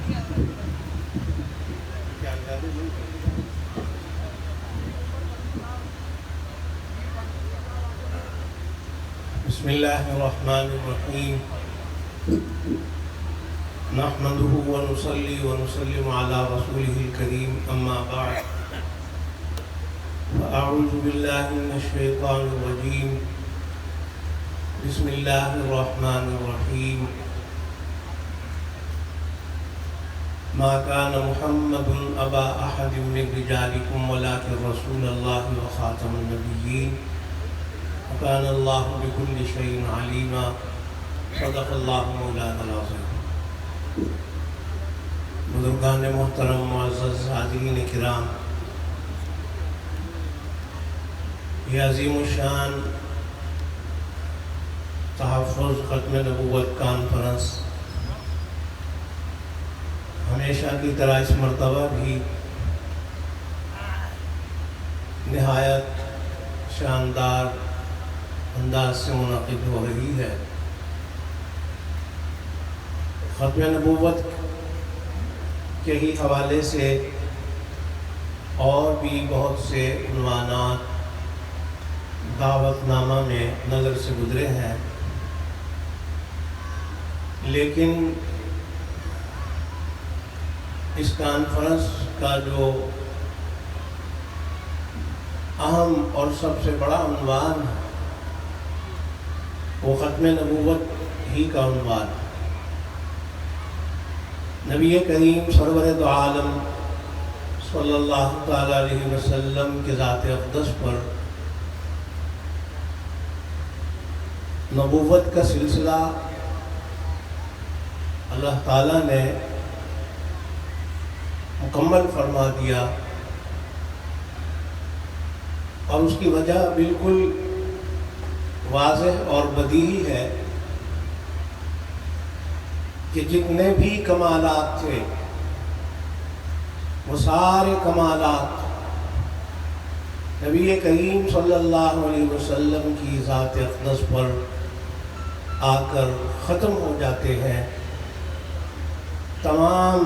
بسم اللہ الرحمن الرحیم نحمده ونصلي ونسلم على رسوله الكريم اما بعد فاعوذ باللہ من الشیطان الرجیم بسم اللہ الرحمن الرحیم ما كان محمد ابا احد من رجالكم ولكن رسول اللہ وخاتم النبیین وكان اللہ بكل شيء عليما صدق اللہ مولانا العظیم۔ بزرگان محترم معزز حاضرین کرام، یہ عظیم الشان تحفظ ختم نبوت کانفرنس ہمیشہ کی طرح اس مرتبہ بھی نہایت شاندار انداز سے منعقد ہو رہی ہے۔ ختم نبوت کے ہی حوالے سے اور بھی بہت سے عنوانات دعوت نامہ میں نظر سے گزرے ہیں، لیکن اس کانفرنس کا جو اہم اور سب سے بڑا عنوان ہے وہ ختم نبوت ہی کا عنوان ہے۔ نبی کریم سرور دو عالم صلی اللہ تعالیٰ علیہ وسلم کے ذات اقدس پر نبوت کا سلسلہ اللہ تعالیٰ نے مکمل فرما دیا، اور اس کی وجہ بالکل واضح اور بدیہی ہے کہ جتنے بھی کمالات تھے وہ سارے کمالات نبی کریم صلی اللہ علیہ وسلم کی ذات اقدس پر آ کر ختم ہو جاتے ہیں۔ تمام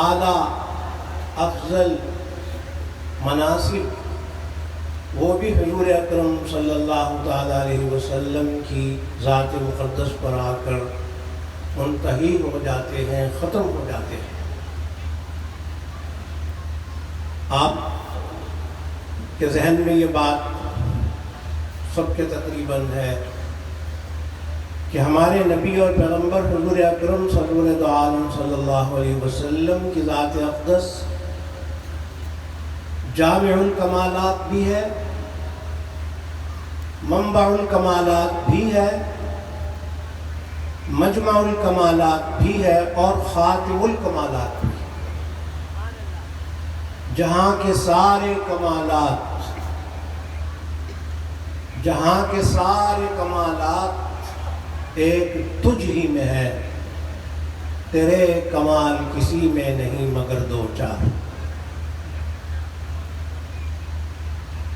اعلیٰ افضل مناصب وہ بھی حضور اکرم صلی اللہ تعالیٰ علیہ وسلم کی ذات مقدس پر آ کر منتہی ہو جاتے ہیں، ختم ہو جاتے ہیں۔ آپ کے ذہن میں یہ بات سب کے تقریباً ہے کہ ہمارے نبی اور پیغمبر حضور اکرم سرور عالم صلی اللہ علیہ وسلم کی ذات اقدس جامع الکمالات بھی ہے، منبع الکمالات بھی ہے، مجمع الکمالات بھی ہے، اور خاتم الکمالات بھی ہے۔ جہاں کے سارے کمالات ایک تجھ ہی میں ہے، تیرے کمال کسی میں نہیں مگر دو چار۔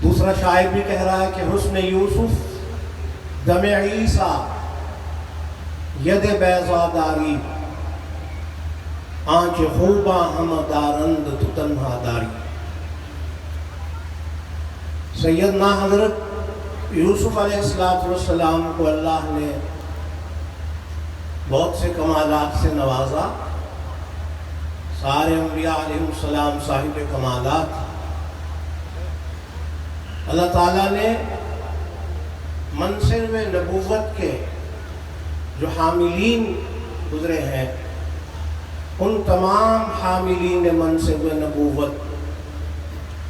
دوسرا شاعر بھی کہہ رہا ہے کہ حسن یوسف دم عیسیٰ ید بیضا داری، آنچ خوباں ہم دارند تو تنہا داری۔ سیدنا حضرت یوسف علیہ السلام کو اللہ نے بہت سے کمالات سے نوازا۔ سارے انبیاء علیہ السلام صاحب کمالات۔ اللہ تعالیٰ نے منصب نبوت کے جو حاملین گزرے ہیں، ان تمام حاملین منصب نبوت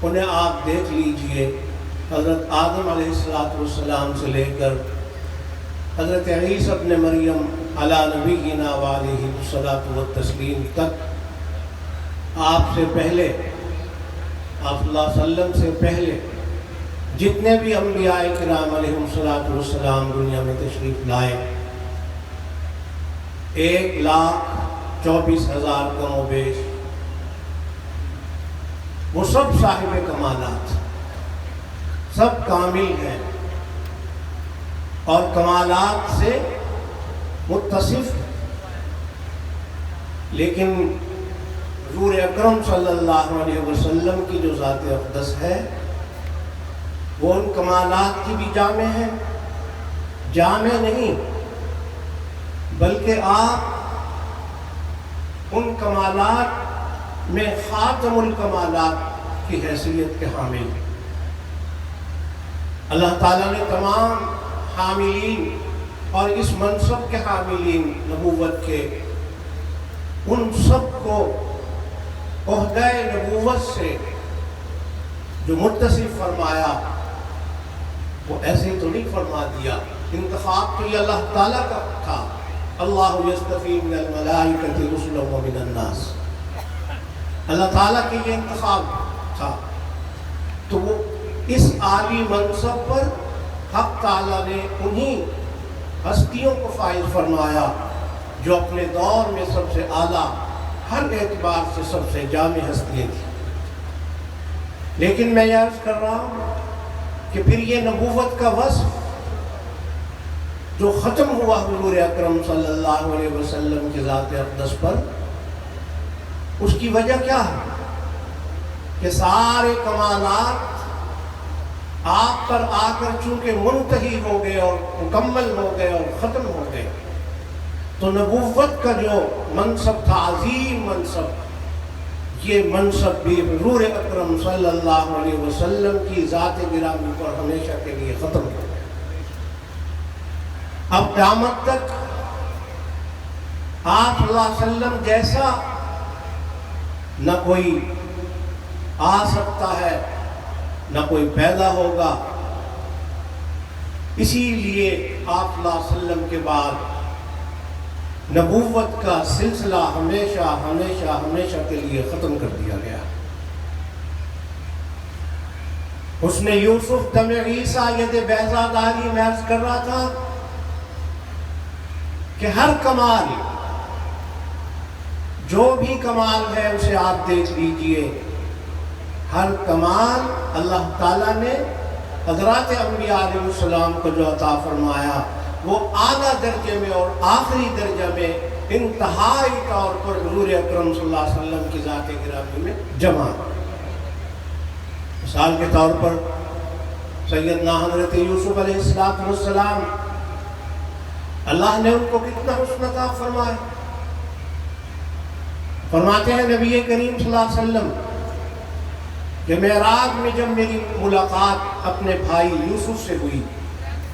انہیں آپ دیکھ لیجئے، حضرت آدم علیہ السلام سے لے کر حضرت عیسیٰ ابن مریم علی نبینا وعلیہ الصلاۃ والتسلیم تک، آپ سے پہلے، آپ صلی اللہ علیہ وسلم سے پہلے جتنے بھی انبیاء کرام علیہ السلام دنیا میں تشریف لائے، 1,24,000 کم و بیش، وہ سب صاحب کمالات، سب کامل ہیں اور کمالات سے متصف، لیکن حضور اکرم صلی اللہ علیہ وسلم کی جو ذات اقدس ہے وہ ان کمالات کی بھی جامع ہے، جامع نہیں بلکہ آپ ان کمالات میں خاتم الکمالات کی حیثیت کے حامل ہیں۔ اللہ تعالیٰ نے تمام حاملین اور اس منصب کے حاملین نبوت کے ان سب کو عہدہ نبوت سے جو متصف فرمایا وہ ایسے تو نہیں فرما دیا، انتخاب تو یہ اللہ تعالیٰ کا تھا۔ اللہ یصطفی من الملائکۃ رسلا ومن الناس، اللہ تعالیٰ کے یہ انتخاب تھا۔ تو وہ اس عالی منصب پر حق تعالیٰ نے انہی ہستیوں کو فائز فرمایا جو اپنے دور میں سب سے اعلیٰ، ہر اعتبار سے سب سے جامع ہستیاں تھیں۔ لیکن میں یہ عرض کر رہا ہوں کہ پھر یہ نبوت کا وصف جو ختم ہوا حضور اکرم صلی اللہ علیہ وسلم کی ذات اقدس پر، اس کی وجہ کیا ہے کہ سارے کمالات آپ پر آ کر چونکہ منتہی ہو گئے اور مکمل ہو گئے اور ختم ہو گئے، تو نبوت کا جو منصب تھا، عظیم منصب، یہ منصب بھی حضور اکرم صلی اللہ علیہ وسلم کی ذات گرامی پر ہمیشہ کے لیے ختم ہو گیا۔ اب قیامت تک آپ صلی اللہ علیہ وسلم جیسا نہ کوئی آ سکتا ہے نہ کوئی پیدا ہوگا، اسی لیے آپ صلی اللہ علیہ وسلم کے بعد نبوت کا سلسلہ ہمیشہ ہمیشہ ہمیشہ کے لیے ختم کر دیا گیا۔ حسن یوسف دم عیسیٰ ید بیضا داری میں عرض کر رہا تھا کہ ہر کمال، جو بھی کمال ہے اسے آپ دیکھ لیجئے، ہر کمال اللہ تعالیٰ نے حضرات انبیاء علیہ السلام کو جو عطا فرمایا وہ اعلیٰ درجے میں اور آخری درجہ میں انتہائی طور پر حضور اکرم صلی اللہ علیہ وسلم کی ذات گرامی میں جمع۔ مثال کے طور پر سیدنا حضرت یوسف علیہ السلام، اللہ نے ان کو کتنا حسن عطا فرمایا۔ فرماتے ہیں نبی کریم صلی اللہ علیہ وسلم کہ معراج میں جب میری ملاقات اپنے بھائی یوسف سے ہوئی،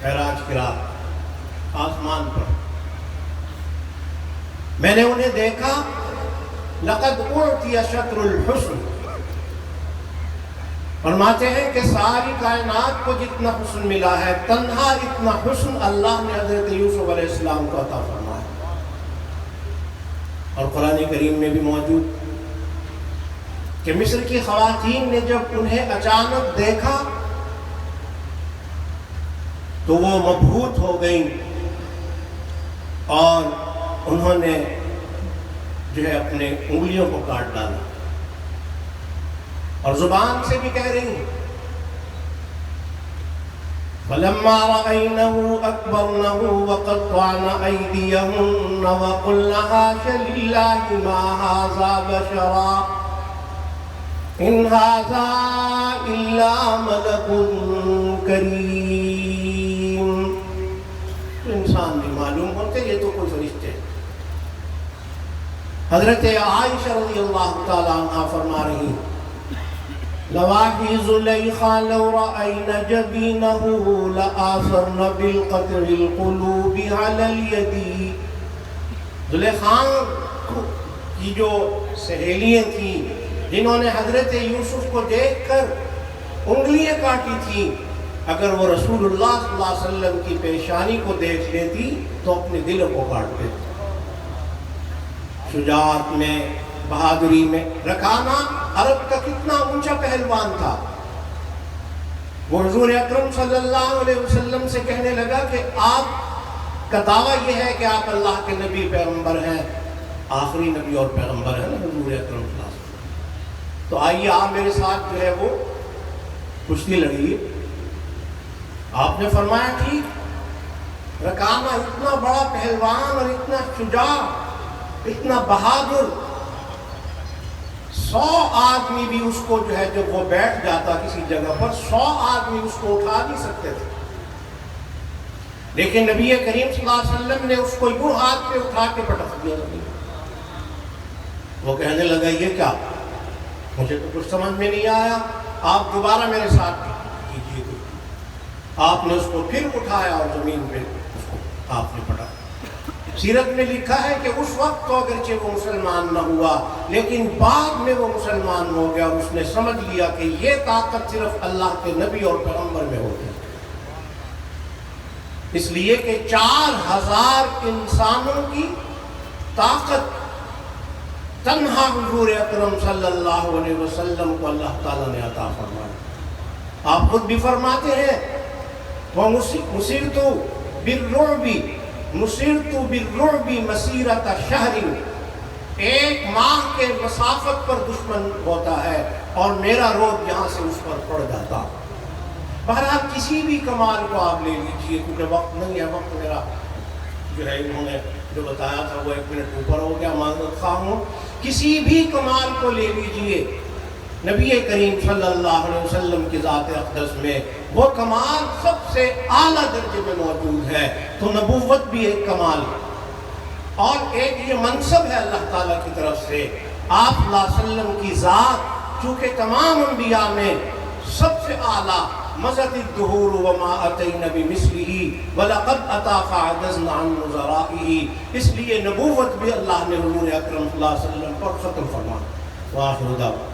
معراج کی رات آسمان پر، میں نے انہیں دیکھا، لقد اعطی شطر الحسن، فرماتے ہیں کہ ساری کائنات کو جتنا حسن ملا ہے، تنہا اتنا حسن اللہ نے حضرت یوسف علیہ السلام کو عطا فرمایا۔ اور قرآن کریم میں بھی موجود کہ مصر کی خواتین نے جب انہیں اچانک دیکھا تو وہ مبہوت ہو گئیں اور انہوں نے جو ہے اپنے انگلیوں کو کاٹ ڈالا اور زبان سے بھی کہہ رہی ہیں فَلَمَّا رَأَيْنَهُ أَكْبَرْنَهُ وَقَطَّعْنَ أَيْدِيَهُنَّ وَقُلْنَ حَاشَ لِلَّهِ مَا هَٰذَا بَشَرًا إِنْ هَٰذَا إِلَّا مَلَكٌ كَرِيمٌ۔ تو انسان نہیں معلوم ہوتے، یہ تو کوئی فرشتے ہیں۔ حضرت عائشہ رضی اللہ تعالیٰ عنہ فرما رہی ہیں لواحی زلیخا لو رأین جبینہ لآثرن بالقطع القلوب علی الید۔ زلیخا کی جو سہیلیاں تھیں جنہوں نے حضرت یوسف کو دیکھ کر انگلیاں کاٹی تھیں، اگر وہ رسول اللہ صلی اللہ علیہ وسلم کی پیشانی کو دیکھ لیتی تو اپنے دلوں کو کاٹ دیتی۔ شجاعت میں، بہادری میں، رکانہ عرب کا کتنا اونچا پہلوان تھا، وہ حضور اکرم صلی اللہ علیہ وسلم سے کہنے لگا کہ آپ کا دعویٰ یہ ہے کہ آپ اللہ کے نبی پیغمبر ہیں، آخری نبی اور پیغمبر ہیں حضور اکرم صلی اللہ علیہ وسلم، تو آئیے آپ میرے ساتھ جو ہے وہ کشتی لڑیے۔ آپ نے فرمایا ٹھیک۔ رکانہ اتنا بڑا پہلوان اور اتنا شجاع اتنا بہادر، 100 آدمی بھی اس کو جو ہے جب وہ بیٹھ جاتا کسی جگہ پر 100 آدمی اس کو اٹھا نہیں سکتے تھے، لیکن نبی کریم صلی اللہ علیہ وسلم نے اس کو یوں ہاتھ پہ اٹھا کے پٹک دیا۔ وہ کہنے لگا یہ کیا، مجھے تو کچھ سمجھ میں نہیں آیا، آپ دوبارہ میرے ساتھ کیجیے۔ آپ نے اس کو پھر اٹھایا اور زمین پہ اس کو آپ نے پٹا۔ سیرت میں لکھا ہے کہ اس وقت تو اگرچہ وہ مسلمان نہ ہوا، لیکن بعد میں وہ مسلمان ہو گیا اور اس نے سمجھ لیا کہ یہ طاقت صرف اللہ کے نبی اور پیغمبر میں ہوتی ہے، اس لیے کہ 4000 انسانوں کی طاقت تنہا حضور اکرم صلی اللہ علیہ وسلم کو اللہ تعالیٰ نے عطا فرمایا۔ آپ خود بھی فرماتے ہیں مُسِرْتُ بِالرُّعْبِ مَسِيرَةَ شَهْرٍ، 1 ماہ کے مسافت پر دشمن ہوتا ہے اور میرا روب یہاں سے اس پر پڑ جاتا۔ بہرحال کسی بھی کمال کو آپ لے لیجئے، کیونکہ وقت نہیں ہے، وقت میرا جو ہے انہوں نے جو بتایا تھا وہ 1 منٹ اوپر ہو گیا، معذرت خواہ ہوں۔ کسی بھی کمال کو لے لیجئے، نبی کریم صلی اللہ علیہ وسلم کی ذات اقدس میں وہ کمال سب سے اعلیٰ درجے میں موجود ہے۔ تو نبوت بھی ایک کمال ہے اور ایک یہ منصب ہے اللہ تعالیٰ کی طرف سے۔ آپ صلی اللہ علیہ وسلم کی ذات چونکہ تمام انبیاء میں سب سے اعلیٰ، مزت الدہور وما اتین بمثلہ ولقد اتی فعجزنا عن نظرائہ، اس لیے نبوت بھی اللہ نے حضور اکرم صلی اللہ علیہ وسلم پر ختم فرمایا۔ وآخر دعوانا